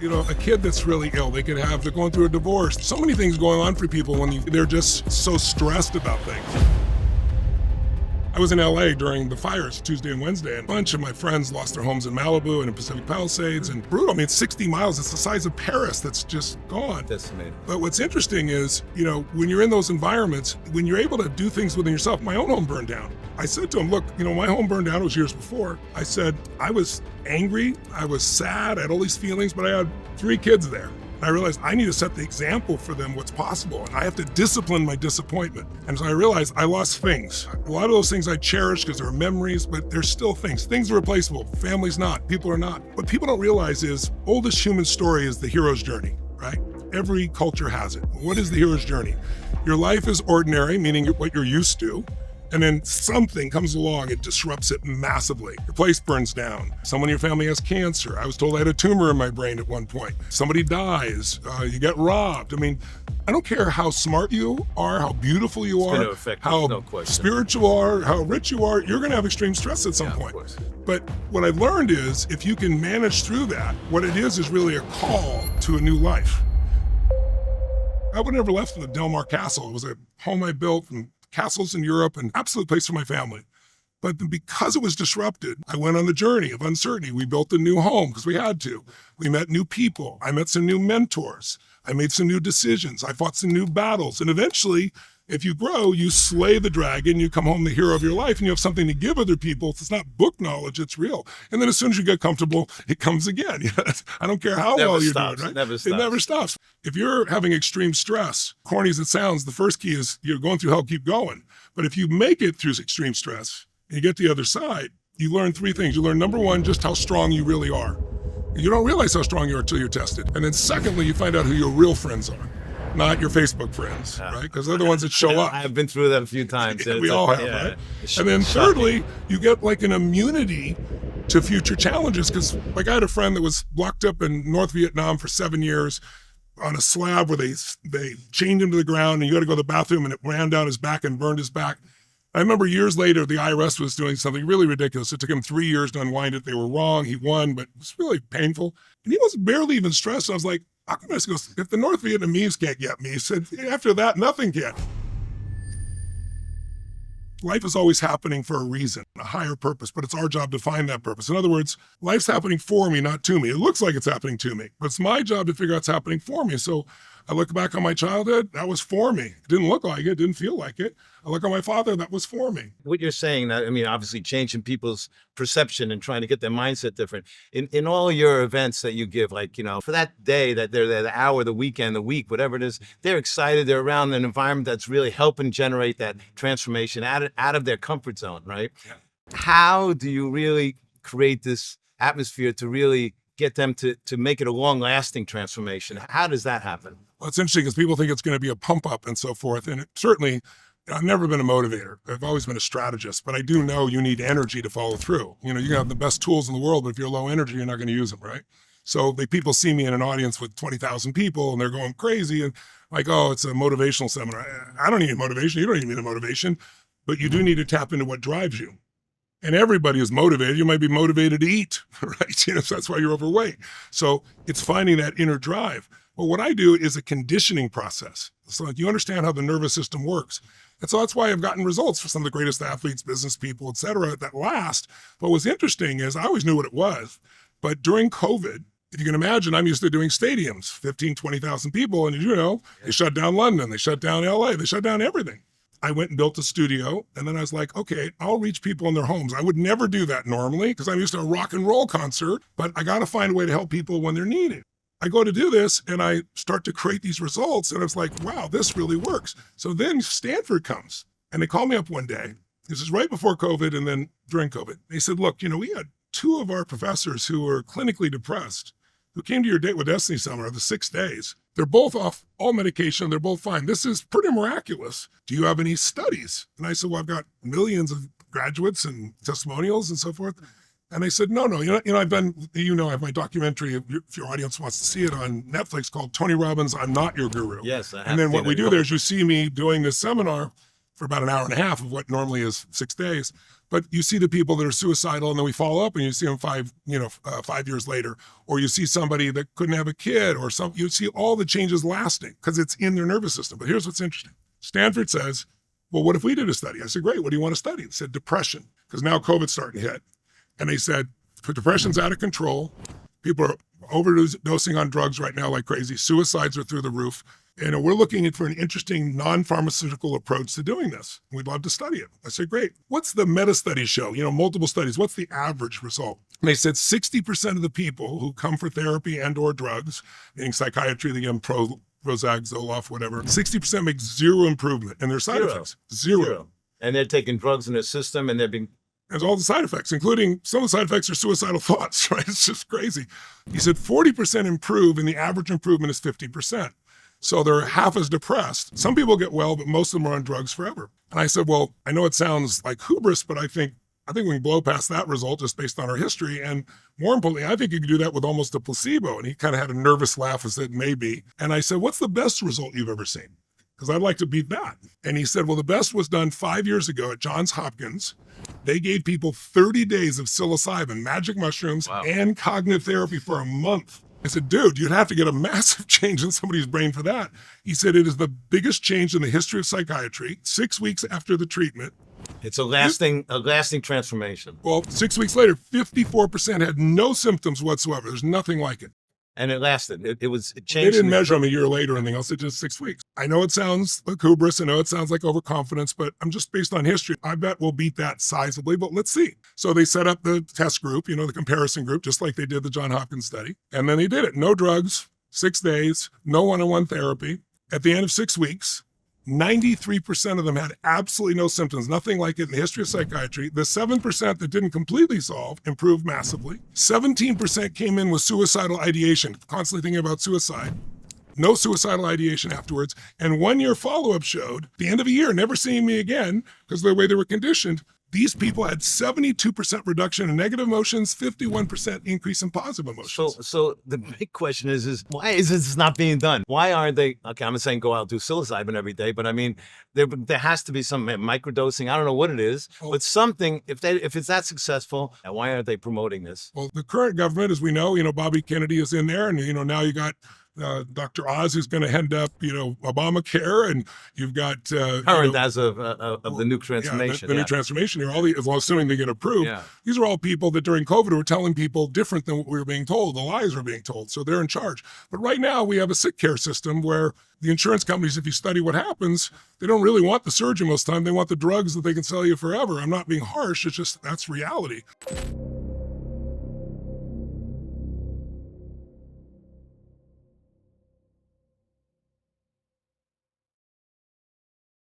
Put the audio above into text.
You know, a kid that's really ill, they're going through a divorce. So many things going on for people when they're just so stressed about things. I was in LA during the fires Tuesday and Wednesday, and a bunch of my friends lost their homes in Malibu and in Pacific Palisades, and brutal. I mean, it's 60 miles. It's the size of Paris that's just gone. Decimated. But what's interesting is, you know, when you're in those environments, when you're able to do things within yourself, my own home burned down. I said to him, look, you know, my home burned down, it was years before. I said, I was angry, I was sad, I had all these feelings, but I had 3 kids there. I realized I need to set the example for them what's possible, and I have to discipline my disappointment. And so I realized I lost things. A lot of those things I cherish because they're memories, but they're still things. Things are replaceable. Family's not. People are not. What people don't realize is oldest human story is the hero's journey, right? Every culture has it. What is the hero's journey? Your life is ordinary, meaning what you're used to. And then something comes along, it disrupts it massively. Your place burns down. Someone in your family has cancer. I was told I had a tumor in my brain at one point. Somebody dies, you get robbed. I mean, I don't care how smart you are, how beautiful you are, how spiritual you are, how rich you are, you're gonna have extreme stress at some point. But what I've learned is, if you can manage through that, what it is really a call to a new life. I would never left the Del Mar Castle. It was a home I built from castles in Europe, an absolute place for my family. But because it was disrupted, I went on the journey of uncertainty. We built a new home because we had to. We met new people. I met some new mentors. I made some new decisions. I fought some new battles. And eventually, if you grow, you slay the dragon, you come home the hero of your life, and you have something to give other people. It's not book knowledge, it's real. And then as soon as you get comfortable, it comes again. I don't care how well you're doing, right? It never stops. If you're having extreme stress, corny as it sounds, the first key is you're going through hell, keep going. But if you make it through extreme stress, and you get to the other side, you learn 3 things. You learn, number 1, just how strong you really are. You don't realize how strong you are until you're tested. And then secondly, you find out who your real friends are. Not your Facebook friends, right? Because they're the ones that show up. I've been through that a few times. We all have, right? And then thirdly, you get like an immunity to future challenges. Because like I had a friend that was locked up in North Vietnam for 7 years on a slab where they chained him to the ground, and you got to go to the bathroom, and it ran down his back and burned his back. I remember years later, the IRS was doing something really ridiculous. It took him 3 years to unwind it. They were wrong. He won, but it was really painful. And he was barely even stressed. I was like, how come this goes? If the North Vietnamese can't get me, he said, after that, nothing can. Life is always happening for a reason, a higher purpose, but it's our job to find that purpose. In other words, life's happening for me, not to me. It looks like it's happening to me, but it's my job to figure out it's happening for me. So I look back on my childhood, that was for me. It didn't look like it, didn't feel like it. I look at my father, that was for me. What you're saying, that, I mean, obviously changing people's perception and trying to get their mindset different. In all your events that you give, like, you know, for that day, that they're there, the hour, the weekend, the week, whatever it is, they're excited. They're around an environment that's really helping generate that transformation out of their comfort zone, right? Yeah. How do you really create this atmosphere to really get them to make it a long-lasting transformation? How does that happen? Well, it's interesting because people think it's going to be a pump up and so forth. And it certainly, I've never been a motivator. I've always been a strategist, but I do know you need energy to follow through. You know, you can have the best tools in the world, but if you're low energy, you're not going to use them, right? So people see me in an audience with 20,000 people and they're going crazy and like, oh, it's a motivational seminar. I don't need motivation. You don't need a motivation, but you do need to tap into what drives you. And everybody is motivated. You might be motivated to eat, right? You know, so that's why you're overweight. So it's finding that inner drive. Well, what I do is a conditioning process. So like you understand how the nervous system works. And so that's why I've gotten results for some of the greatest athletes, business people, et cetera, that last. But what's interesting is I always knew what it was. But during COVID, if you can imagine, I'm used to doing stadiums, 15, 20,000 people. And you know, they shut down London, they shut down LA, they shut down everything. I went and built a studio, and then I was like, okay, I'll reach people in their homes. I would never do that normally because I'm used to a rock and roll concert, but I got to find a way to help people when they're needed. I go to do this, and I start to create these results, and I was like, wow, this really works. So then Stanford comes, and they call me up one day. This is right before COVID and then during COVID. They said, look, you know, we had 2 of our professors who were clinically depressed who came to your Date with Destiny seminar the 6 days. They're both off all medication. They're both fine. This is pretty miraculous. Do you have any studies? And I said, well, I've got millions of graduates and testimonials and so forth. And they said, no. I've done, I have my documentary, if your audience wants to see it, on Netflix called Tony Robbins, I'm Not Your Guru. Yes. And then what we do there is you see me doing this seminar for about an hour and a half of what normally is 6 days. But you see the people that are suicidal, and then we follow up, and you see them 5 years later, or you see somebody that couldn't have a kid, or you see all the changes lasting because it's in their nervous system. But here's what's interesting: Stanford says, "Well, what if we did a study?" I said, "Great. What do you want to study?" They said, "Depression," because now COVID's starting to hit, and they said, "Depression's out of control. People are overdosing on drugs right now like crazy. Suicides are through the roof. And we're looking for an interesting non-pharmaceutical approach to doing this. We'd love to study it." I said, "Great. What's the meta-study show? Multiple studies. What's the average result?" And they said 60% of the people who come for therapy and or drugs, meaning psychiatry, they give them Prozac, Zoloft, whatever, 60% make zero improvement in their side effects. Zero. And they're taking drugs in their system, and they're being... There's all the side effects, including some of the side effects are suicidal thoughts, right? It's just crazy. He said 40% improve, and the average improvement is 50%. So they're half as depressed. Some people get well, but most of them are on drugs forever. And I said, well, I know it sounds like hubris, but I think we can blow past that result just based on our history. And more importantly, I think you could do that with almost a placebo. And he kind of had a nervous laugh and said, maybe. And I said, what's the best result you've ever seen? Because I'd like to beat that. And he said, well, the best was done 5 years ago at Johns Hopkins. They gave people 30 days of psilocybin, magic mushrooms, and cognitive therapy for a month. I said, dude, you'd have to get a massive change in somebody's brain for that. He said, it is the biggest change in the history of psychiatry. 6 weeks after the treatment. It's a lasting transformation. Well, 6 weeks later, 54% had no symptoms whatsoever. There's nothing like it. And it lasted. It changed. They didn't measure them a year later or anything else. It just 6 weeks. I know it sounds like hubris. I know it sounds like overconfidence, but I'm just based on history. I bet we'll beat that sizably, but let's see. So they set up the test group, the comparison group, just like they did the Johns Hopkins study. And then they did it. No drugs, 6 days, no one-on-one therapy. At the end of 6 weeks, 93% of them had absolutely no symptoms, nothing like it in the history of psychiatry. The 7% that didn't completely solve improved massively. 17% came in with suicidal ideation, constantly thinking about suicide. No suicidal ideation afterwards. And 1 year follow-up showed, the end of a year, never seeing me again, because of the way they were conditioned, these people had 72% reduction in negative emotions, 51% increase in positive emotions. So the big question is why is this not being done? Why aren't they? Okay, I'm not saying go out and do psilocybin every day, but I mean, there has to be some microdosing. I don't know what it is, but something. If it's that successful, why aren't they promoting this? Well, the current government, as we know, Bobby Kennedy is in there, and now you got Dr. Oz, who's going to head up, Obamacare, and you've got current as of the new transformation. The new transformation here. As long assuming they get approved. Yeah. These are all people that during COVID were telling people different than what we were being told. The lies were being told, so they're in charge. But right now we have a sick care system where the insurance companies, if you study what happens, they don't really want the surgeon most of the time. They want the drugs that they can sell you forever. I'm not being harsh. It's just that's reality.